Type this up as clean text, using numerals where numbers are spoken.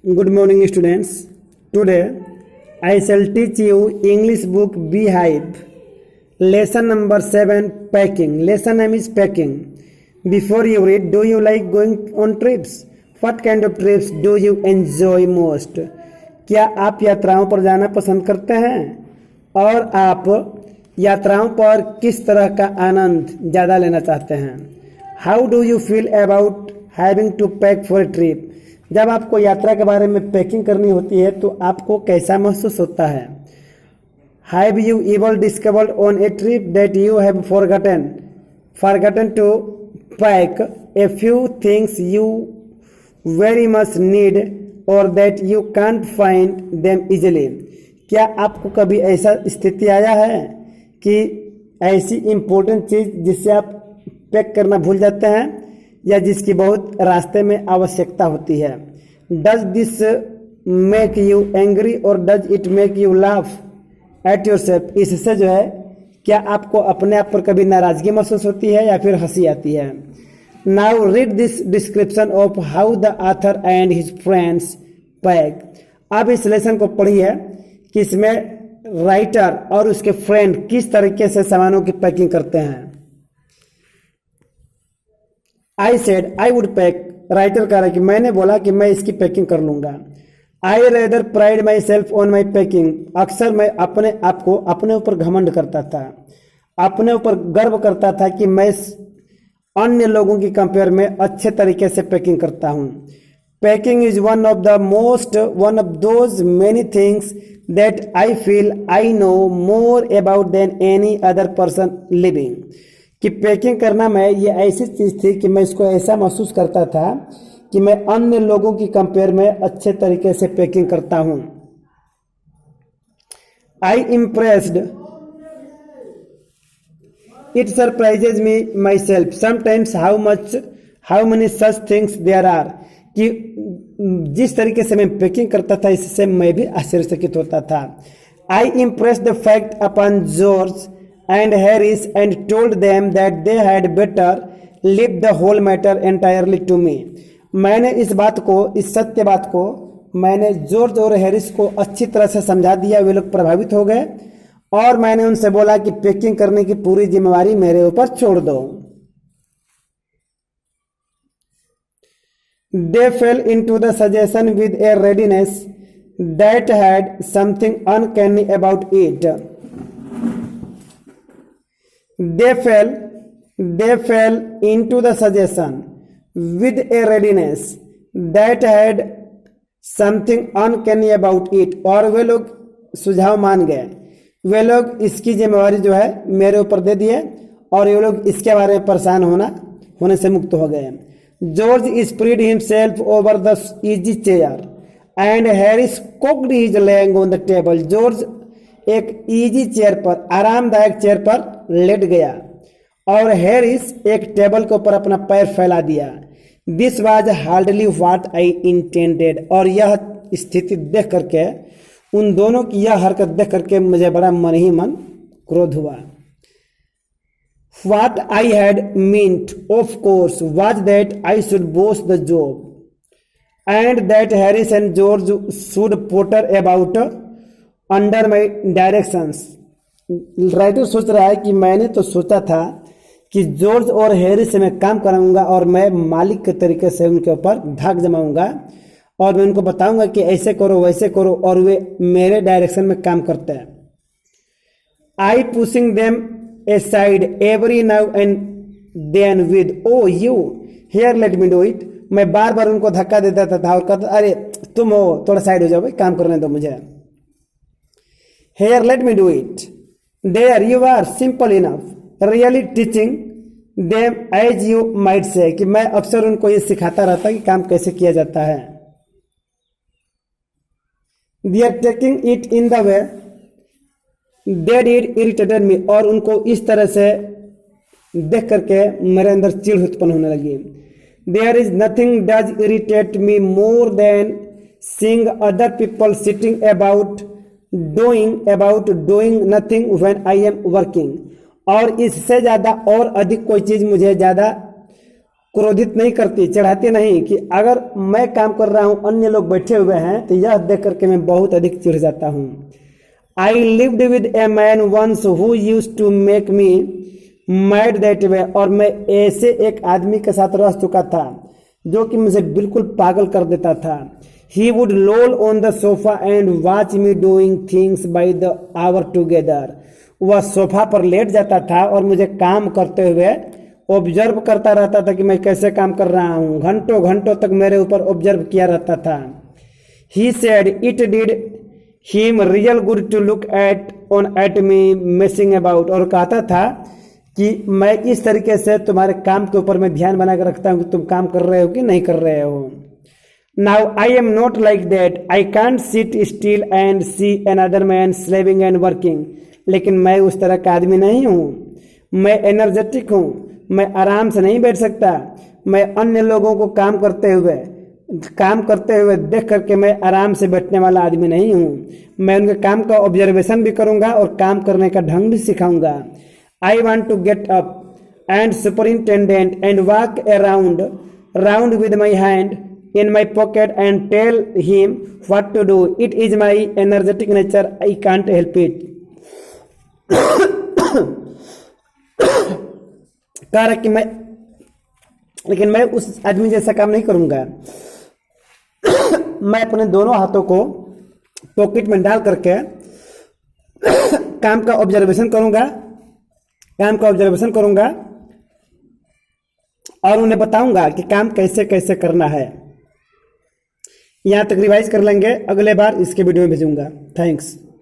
Good morning, students. Today I shall teach you English book Beehive. Lesson number 7, packing. Lesson name is packing. Before you read, do you like going on trips? What kind of trips do you enjoy most? क्या आप यात्राओं पर जाना पसंद करते हैं और आप यात्राओं पर किस तरह का आनंद ज़्यादा लेना चाहते हैं? How do you feel about having to pack for a trip? जब आपको यात्रा के बारे में पैकिंग करनी होती है तो आपको कैसा महसूस होता है? Have you ever discovered on a trip that you have forgotten to pack a few things you very much need or that you can't find them easily? क्या आपको कभी ऐसा स्थिति आया है कि ऐसी इम्पोर्टेंट चीज़ जिससे आप पैक करना भूल जाते हैं या जिसकी बहुत रास्ते में आवश्यकता होती है? Does this make you angry or does it make you laugh at yourself? इससे जो है क्या आपको अपने आप पर कभी नाराजगी महसूस होती है या फिर हंसी आती है? Now read this description of how the author and his friends pack. अब इस लेसन को पढ़िए कि इसमें राइटर और उसके फ्रेंड किस तरीके से सामानों की पैकिंग करते हैं. I said I would pack. Writer कह रहा है कि मैंने बोला कि मैं इसकी पैकिंग कर लूंगा. आई rather pride my self on my packing. अक्सर मैं अपने आप को अपने ऊपर घमंड करता था, अपने ऊपर गर्व करता था कि मैं अन्य लोगों की कंपेयर में अच्छे तरीके से पैकिंग करता हूं. Packing is one of those many things that I feel I know more about than any other person living. कि पैकिंग करना में ये ऐसी चीज़ थी कि मैं इसको ऐसा महसूस करता था कि मैं अन्य लोगों की कंपेयर में अच्छे तरीके से पैकिंग करता हूं. I impressed it surprises me myself sometimes how many such things there are. कि जिस तरीके से मैं पैकिंग करता था इससे मैं भी आश्चर्यचकित होता था. I impress the fact upon George and Harris and told them that they had better leave the whole matter entirely to me. मैंने इस सत्य बात को मैंने जॉर्ज और हैरिस को अच्छी तरह से समझा दिया. वे लोग प्रभावित हो गए और मैंने उनसे बोला कि पैकिंग करने की पूरी जिम्मेवारी मेरे ऊपर छोड़ दो. They fell into the suggestion with a readiness that had something uncanny about it. They fell into the suggestion with a readiness that had something uncanny about it. और वे लोग सुझाव मान गए. वे लोग इसकी जिम्मेवारी जो है मेरे ऊपर दे दिए और ये लोग इसके बारे में परेशान होने से मुक्त हो गए. George spread himself over the easy chair and Harris cocked his leg on the table. George एक इजी चेयर पर, आरामदायक चेयर पर लेट गया और हैरिस एक टेबल के ऊपर अपना पैर फैला दिया. This was hardly what I intended. और यह स्थिति देख करके, उन दोनों की यह हरकत देख करके मुझे बड़ा मन ही मन क्रोध हुआ. What I had meant of course was that I should boss the job and that Harris and George should potter about under my directions. Writer सोच रहा है कि मैंने तो सोचा था कि जॉर्ज और हैरिस से मैं काम कराऊंगा और मैं मालिक के तरीके से उनके ऊपर धाक जमाऊंगा और मैं उनको बताऊंगा कि ऐसे करो वैसे करो और वे मेरे डायरेक्शन में काम करते हैं. I pushing them aside every now and then with oh you here let me do it. मैं बार बार उनको धक्का दे देता था और कहता अरे तुम हो, थोड़ा साइड हो जाओ भाई, काम करने दो मुझे. Here let me do it. There you are, simple enough. Really teaching them as you might say. कि मैं अक्सर उनको ये सिखाता रहता कि काम कैसे किया जाता है. They are taking it in the way they did irritated me. और उनको इस तरह से देख करके मेरे अंदर चिढ़ उत्पन्न होने लगी. There is nothing does irritate me more than seeing other people sitting about doing nothing when I am working. और इससे ज़्यादा और अधिक कोई चीज़ मुझे ज़्यादा क्रोधित नहीं करती, चढ़ाती नहीं कि अगर मैं काम कर रहा हूं अन्य लोग बैठे हुए हैं तो यह देख करके मैं बहुत अधिक चिढ़ जाता हूं। I lived with a man once who used to make me mad that way, और मैं ऐसे एक आदमी के साथ रह चुका था जो कि मुझे बिल्कुल पागल कर देता था। He would loll on the sofa and watch me doing things by the hour together. वह सोफा पर लेट जाता था और मुझे काम करते हुए ऑब्जर्व करता रहता था कि मैं कैसे काम कर रहा हूं। घंटों घंटों तक मेरे ऊपर ऑब्जर्व किया रहता था। He said it did him real good to look at me messing about, और कहता था कि मैं इस तरीके से तुम्हारे काम के ऊपर मैं ध्यान बना कर रखता हूं कि तुम काम कर रहे हो कि नहीं कर रहे हो। Now I am not like that, I can't sit still and see another man slaving and working. लेकिन मैं उस तरह का आदमी नहीं हूं, मैं एनर्जेटिक हूं, मैं आराम से नहीं बैठ सकता। मैं अन्य लोगों को काम करते हुए देख करके मैं आराम से बैठने वाला आदमी नहीं हूं। मैं उनके काम का ऑब्जर्वेशन भी करूंगा और काम करने का ढंग भी सिखाऊंगा। I want to get up and superintendent and walk around with my hand in my pocket and tell him what to do. It is my energetic nature. I can't help it. कह रहा कि लेकिन मैं उस आदमी जैसा काम नहीं करूंगा। मैं अपने दोनों हाथों को पॉकेट में डाल करके काम का ऑब्जर्वेशन करूंगा और उन्हें बताऊंगा कि काम कैसे कैसे करना है। यहां तक रिवाइज कर लेंगे, अगले बार इसके वीडियो में भेजूंगा। थैंक्स।